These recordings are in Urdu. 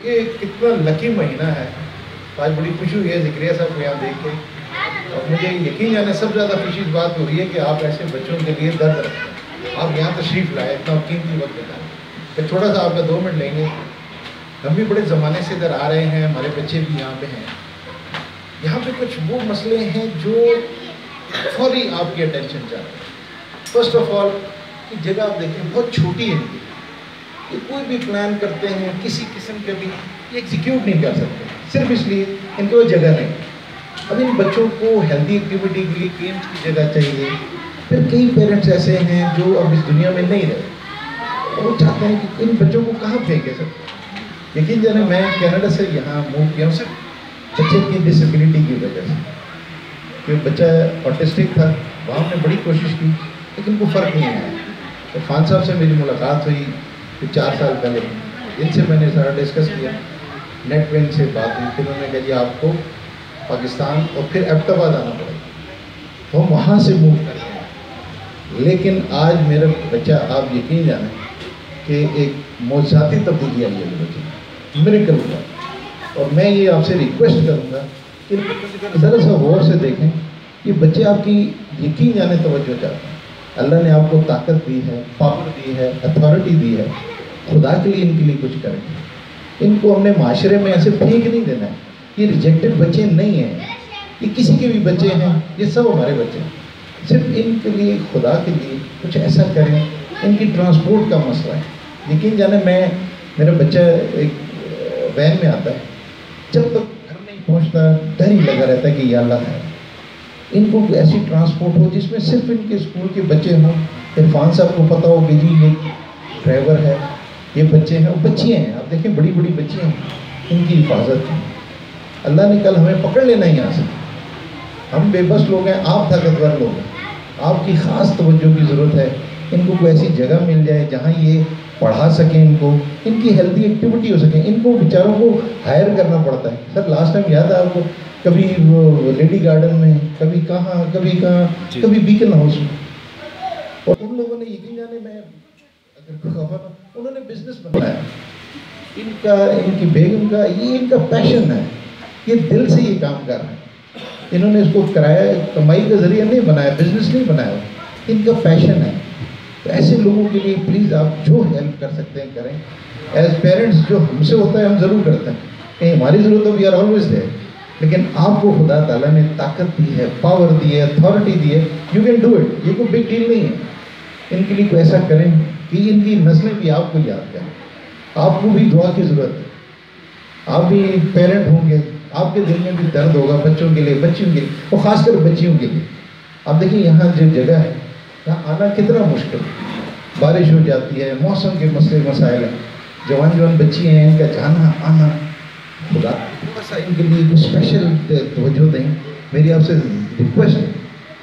یہ کتنا لکی مہینہ ہے. آج بڑی خوشی ہوئی ہے ذکریہ صاحب کو یہاں دیکھ کے. اور مجھے یقین جانے سب سے زیادہ خوشی اس بات ہو رہی ہے کہ آپ ایسے بچوں کے لیے درد رکھتے ہیں. آپ یہاں تشریف لائے، اتنا قیمتی وقت بتائیں. پھر چھوٹا سا آپ کا 2 منٹ لیں گے. ہم بھی بڑے زمانے سے ادھر آ رہے ہیں، ہمارے بچے بھی یہاں پہ ہیں. یہاں پہ کچھ وہ مسئلے ہیں جو فوری آپ کی اٹینشن چاہ رہے ہیں. فرسٹ آف آل یہ جگہ آپ دیکھیں بہت چھوٹی ہے ان کی. یہ کوئی بھی پلان کرتے ہیں کسی قسم کے بھی یہ ایگزیکیوٹ نہیں کر سکتے، صرف اس لیے ان کو جگہ نہیں. اب ان بچوں کو ہیلدی ایکٹیویٹی کے لیے گیمس کی جگہ چاہیے. پھر کئی پیرنٹس ایسے ہیں جو اب اس دنیا میں نہیں رہے، وہ چاہتے ہیں کہ ان بچوں کو کہاں پھینکے سر. یقین جانے میں کینیڈا سے یہاں موو کیا ہوں صرف بچے کی ڈسیبلٹی کی وجہ سے، کہ بچہ آٹسٹک تھا. وہاں ہم نے بڑی کوشش کی لیکن کو فرق نہیں آیا. تو خان صاحب سے میری ملاقات ہوئی 4 سال پہلے. ان سے میں نے سارا ڈسکس کیا، نیٹ پہ ان سے بات ہوئی. پھر انہوں نے کہا جی آپ کو پاکستان اور پھر ایبٹ آباد آنا پڑے گا. تو ہم وہاں سے موو کر گئے. لیکن آج میرا بچہ، آپ یقین جانیں کہ ایک معجزاتی تبدیلی آئی ہے بچے، میریکل ہوا. اور میں یہ آپ سے ریکویسٹ کروں گا کہ ذرا سا غور سے دیکھیں. یہ بچے آپ کی یقین جانے توجہ چاہتے ہیں. اللہ نے آپ کو طاقت دی ہے، پاور دی ہے، اتھارٹی دی ہے. خدا کے لیے ان کے لیے کچھ کریں. ان کو ہم نے معاشرے میں ایسے پھینک نہیں دینا ہے. یہ ریجیکٹڈ بچے نہیں ہیں، یہ کسی کے بھی بچے ہیں، یہ سب ہمارے بچے ہیں. صرف ان کے لیے خدا کے لیے کچھ ایسا کریں. ان کی ٹرانسپورٹ کا مسئلہ ہے. یقین جانے میرا بچہ ایک وین میں آتا ہے، جب تک گھر نہیں پہنچتا ڈر ہی لگا رہتا ہے کہ یا اللہ ہے ان کو ایسی ٹرانسپورٹ ہو جس میں صرف ان کے اسکول کے بچے ہوں. عرفان صاحب کو پتہ ہو کہ جی یہ ڈرائیور ہے، یہ بچے ہیں، وہ بچیاں ہیں. آپ دیکھیں بڑی بڑی بچیاں ہیں، ان کی حفاظت. اللہ نے کل ہمیں پکڑ لینا ہی یہاں سے. ہم بے بس لوگ ہیں، آپ طاقتور لوگ ہیں. آپ کی خاص توجہ کی ضرورت ہے. ان کو کوئی ایسی جگہ مل جائے جہاں یہ پڑھا سکیں، ان کی ہیلدی ایکٹیویٹی ہو سکیں. ان کو بیچاروں کو ہائر کرنا پڑتا ہے. سر لاسٹ ٹائم یاد ہے آپ کو، کبھی وہ لیڈی گارڈن میں، کبھی کہاں کبھی بیکن ہاؤس میں. اور ان لوگوں نے یقین جانے میں انہوں نے بزنس بنایا. ان کی بیگم کا یہ ان کا پیشن ہے. یہ دل سے یہ کام کر رہے ہیں. انہوں نے اس کو کرایہ کمائی کا ذریعہ نہیں بنایا، بزنس نہیں بنایا، ان کا پیشن ہے. تو ایسے لوگوں کے لیے پلیز آپ جو ہیلپ کر سکتے ہیں کریں. ایز پیرنٹس جو ہم سے ہوتا ہے ہم ضرور کرتے ہیں، کہیں ہماری ضرورت ہو وی آر آلویز دیر. لیکن آپ کو خدا تعالیٰ نے طاقت دی ہے، پاور دی ہے، اتھارٹی دی ہے. You can do it. یہ کوئی بگ ڈیل نہیں ہے. ان کے لیے کوئی ایسا کریں کہ ان کی نسلیں بھی آپ کو یاد کریں. آپ کو بھی دعا کی ضرورت ہے. آپ بھی پیرنٹ ہوں گے، آپ کے دل میں بھی درد ہوگا بچوں کے لیے، بچیوں کے لیے، اور خاص کر بچیوں کے لیے. آپ دیکھیں یہاں جو جگہ ہے یہاں آنا کتنا مشکل. بارش ہو جاتی ہے، موسم کے مسائل ہیں. جوان بچی ہیں، ان کا جانا آنا. خدا تھوڑا سا ان کے لیے کچھ اسپیشل توجہ دیں. میری آپ سے ریکویسٹ ہے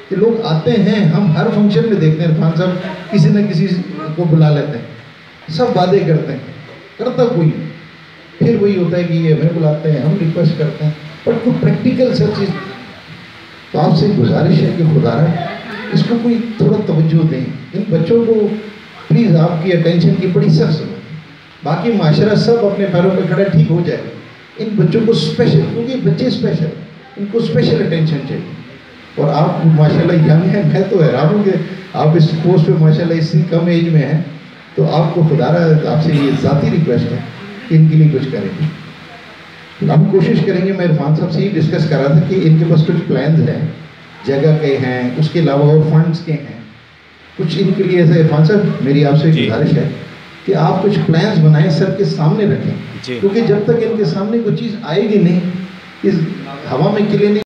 کہ لوگ آتے ہیں، ہم ہر فنکشن میں دیکھتے ہیں عرفان صاحب کسی نہ کسی کو بلا لیتے ہیں، سب وعدے کرتے ہیں، کرتا کوئی نہیں. پھر وہی ہوتا ہے کہ یہ ہمیں بلاتے ہیں، ہم ریکویسٹ کرتے ہیں، بٹ کوئی پریکٹیکل سر چیز. تو آپ سے گزارش ہے کہ خدا رہا اس کو کوئی تھوڑا توجہ دیں. ان بچوں کو پلیز آپ کی اٹینشن کی بڑی سخت ضرورت ہے. باقی معاشرہ سب اپنے پیروں پہ کھڑا ٹھیک ہو جائے. ان بچوں کو اسپیشل، کیونکہ بچے اسپیشل، ان کو اسپیشل اٹینشن چاہیے. اور آپ ماشاءاللہ ینگ ہیں، میں تو حیران ہوں کہ آپ اس پوسٹ پہ ماشاءاللہ اسی کم ایج میں ہیں. تو آپ کو خدا رہا آپ سے یہ ذاتی ریکویسٹ ہے کہ ان کے لیے کچھ کریں گے. ہم کوشش کریں گے. میں عرفان صاحب سے ہی ڈسکس کر رہا تھا کہ ان کے پاس کچھ پلانز ہیں، جگہ کے ہیں، اس کے علاوہ اور فنڈز کے ہیں کچھ ان کے لیے. ایسا عرفان صاحب میری آپ سے گزارش ہے کہ آپ کچھ پلانز بنائیں، سر کے سامنے رکھیں. کیونکہ جب تک ان کے سامنے کوئی چیز آئے گی نہیں، اس ہوا میں کلے نہیں